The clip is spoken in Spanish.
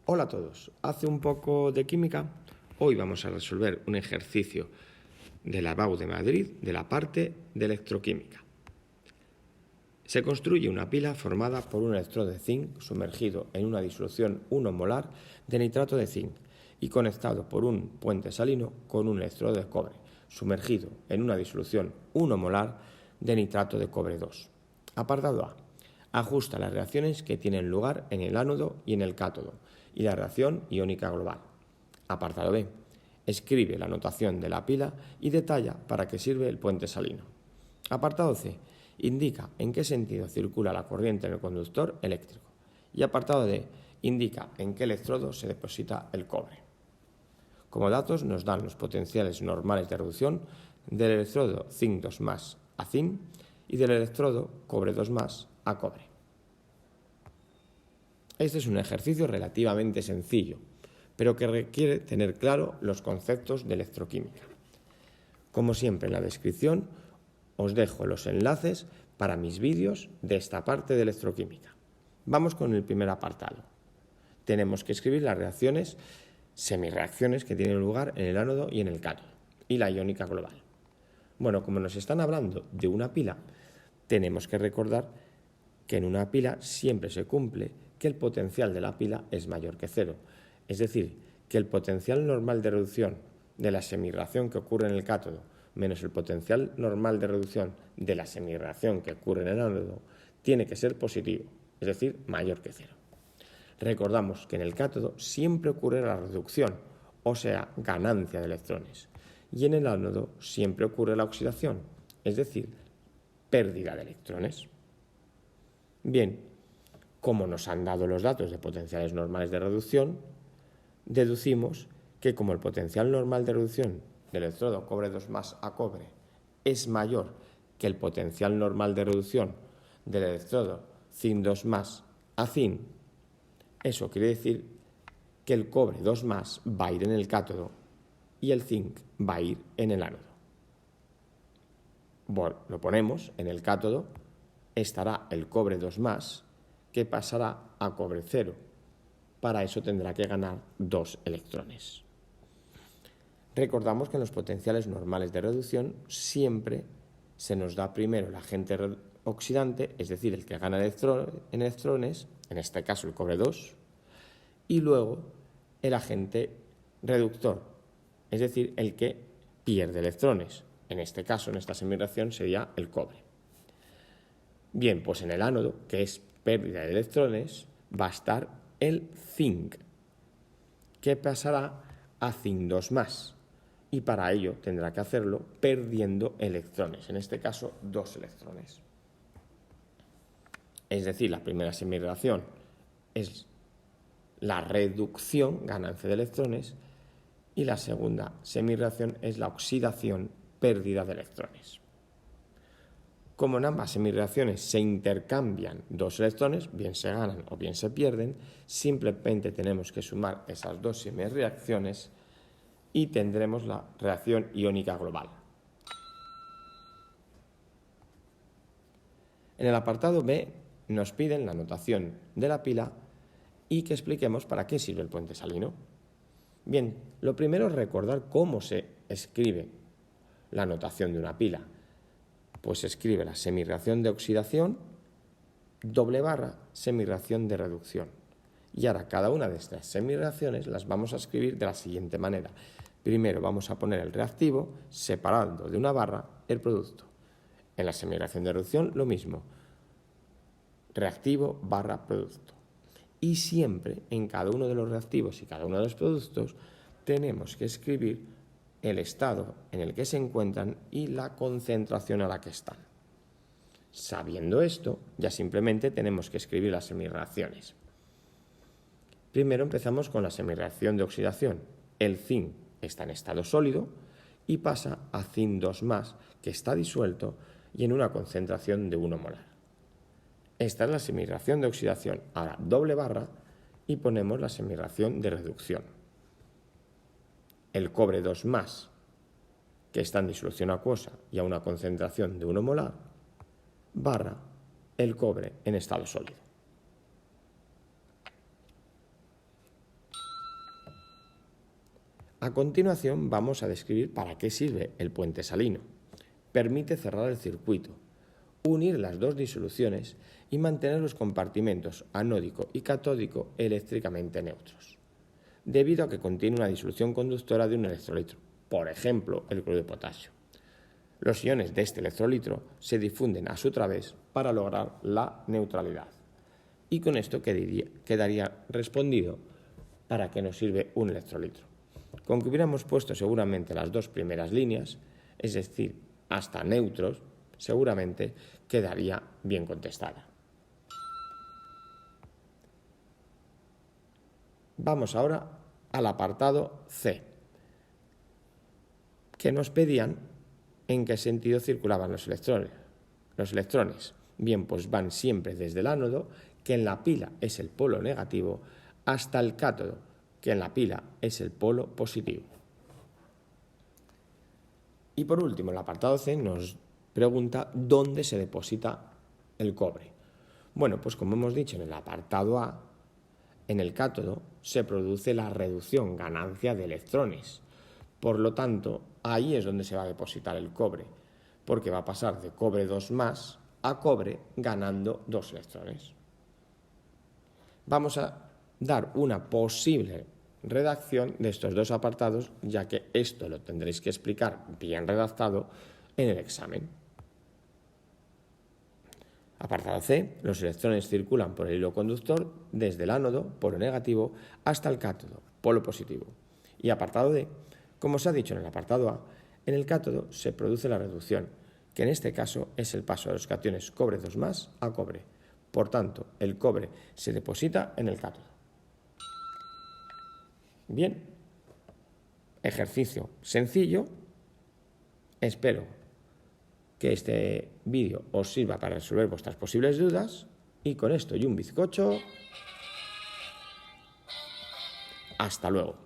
Hola a todos, hace un poco de química. Hoy vamos a resolver un ejercicio de la BAU de Madrid de la parte de electroquímica. Se construye una pila formada por un electrodo de zinc sumergido en una disolución 1 molar de nitrato de zinc y conectado por un puente salino con un electrodo de cobre sumergido en una disolución 1 molar de nitrato de cobre 2. Apartado A. Ajusta las reacciones que tienen lugar en el ánodo y en el cátodo y la reacción iónica global. Apartado B. Escribe la notación de la pila y detalla para qué sirve el puente salino. Apartado C. Indica en qué sentido circula la corriente en el conductor eléctrico. Y apartado D. Indica en qué electrodo se deposita el cobre. Como datos nos dan los potenciales normales de reducción del electrodo zinc 2+ a zinc y del electrodo cobre 2+ a cobre. Este es un ejercicio relativamente sencillo, pero que requiere tener claro los conceptos de electroquímica. Como siempre en la descripción os dejo los enlaces para mis vídeos de esta parte de electroquímica. Vamos con el primer apartado. Tenemos que escribir las reacciones, semirreacciones que tienen lugar en el ánodo y en el cátodo, y la iónica global. Bueno, como nos están hablando de una pila, tenemos que recordar que en una pila siempre se cumple que el potencial de la pila es mayor que cero. Es decir, que el potencial normal de reducción de la semirreacción que ocurre en el cátodo menos el potencial normal de reducción de la semirreacción que ocurre en el ánodo tiene que ser positivo, es decir, mayor que cero. Recordamos que en el cátodo siempre ocurre la reducción, o sea, ganancia de electrones, y en el ánodo siempre ocurre la oxidación, es decir, pérdida de electrones. Bien, como nos han dado los datos de potenciales normales de reducción, deducimos que como el potencial normal de reducción del electrodo cobre 2+ a cobre es mayor que el potencial normal de reducción del electrodo zinc 2+ a zinc, eso quiere decir que el cobre 2+ va a ir en el cátodo y el zinc va a ir en el ánodo. Bueno, lo ponemos en el cátodo, estará el cobre 2+, que pasará a cobre 0. Para eso tendrá que ganar 2 electrones. Recordamos que en los potenciales normales de reducción siempre se nos da primero el agente oxidante, es decir, el que gana electrones, en este caso el cobre 2, y luego el agente reductor, es decir, el que pierde electrones. En este caso, en esta semirreacción, sería el cobre. Bien, pues en el ánodo, que es pérdida de electrones, va a estar el zinc, que pasará a zinc 2+, y para ello tendrá que hacerlo perdiendo electrones, en este caso 2 electrones. Es decir, la primera semirreacción es la reducción, ganancia de electrones, y la segunda semirreacción es la oxidación, pérdida de electrones. Como en ambas semirreacciones se intercambian 2 electrones, bien se ganan o bien se pierden, simplemente tenemos que sumar esas 2 semirreacciones y tendremos la reacción iónica global. En el apartado B nos piden la notación de la pila y que expliquemos para qué sirve el puente salino. Bien, lo primero es recordar cómo se escribe la notación de una pila. Pues se escribe la semirreacción de oxidación, / semirreacción de reducción. Y ahora cada una de estas semirreacciones las vamos a escribir de la siguiente manera. Primero vamos a poner el reactivo separando de una barra el producto. En la semirreacción de reducción lo mismo. Reactivo / producto. Y siempre en cada uno de los reactivos y cada uno de los productos tenemos que escribir el estado en el que se encuentran y la concentración a la que están. Sabiendo esto, ya simplemente tenemos que escribir las semirreacciones. Primero empezamos con la semirreacción de oxidación. El zinc está en estado sólido y pasa a zinc 2+, que está disuelto y en una concentración de 1 molar. Esta es la semirreacción de oxidación. Ahora / y ponemos la semirreacción de reducción. El cobre 2+, que está en disolución acuosa y a una concentración de 1 molar, / el cobre en estado sólido. A continuación vamos a describir para qué sirve el puente salino. Permite cerrar el circuito, unir las dos disoluciones y mantener los compartimentos anódico y catódico eléctricamente neutros, debido a que contiene una disolución conductora de un electrolitro, por ejemplo, el cloruro de potasio. Los iones de este electrolitro se difunden a su través para lograr la neutralidad. Y con esto quedaría respondido para qué nos sirve un electrolitro. Con que hubiéramos puesto seguramente las dos primeras líneas, es decir, hasta neutros, seguramente quedaría bien contestada. Vamos ahora al apartado C, que nos pedían en qué sentido circulaban los electrones. Los electrones, bien, pues van siempre desde el ánodo, que en la pila es el polo negativo, hasta el cátodo, que en la pila es el polo positivo. Y por último, el apartado C nos pregunta dónde se deposita el cobre. Bueno, pues como hemos dicho en el apartado A, en el cátodo se produce la reducción, ganancia de electrones. Por lo tanto, ahí es donde se va a depositar el cobre, porque va a pasar de cobre 2+ a cobre ganando 2 electrones. Vamos a dar una posible redacción de estos dos apartados, ya que esto lo tendréis que explicar bien redactado en el examen. Apartado C. Los electrones circulan por el hilo conductor desde el ánodo, polo negativo, hasta el cátodo, polo positivo. Y apartado D. Como se ha dicho en el apartado A, en el cátodo se produce la reducción, que en este caso es el paso de los cationes cobre 2+ a cobre. Por tanto, el cobre se deposita en el cátodo. Bien, ejercicio sencillo. Espero que este vídeo os sirva para resolver vuestras posibles dudas y con esto y un bizcocho, hasta luego.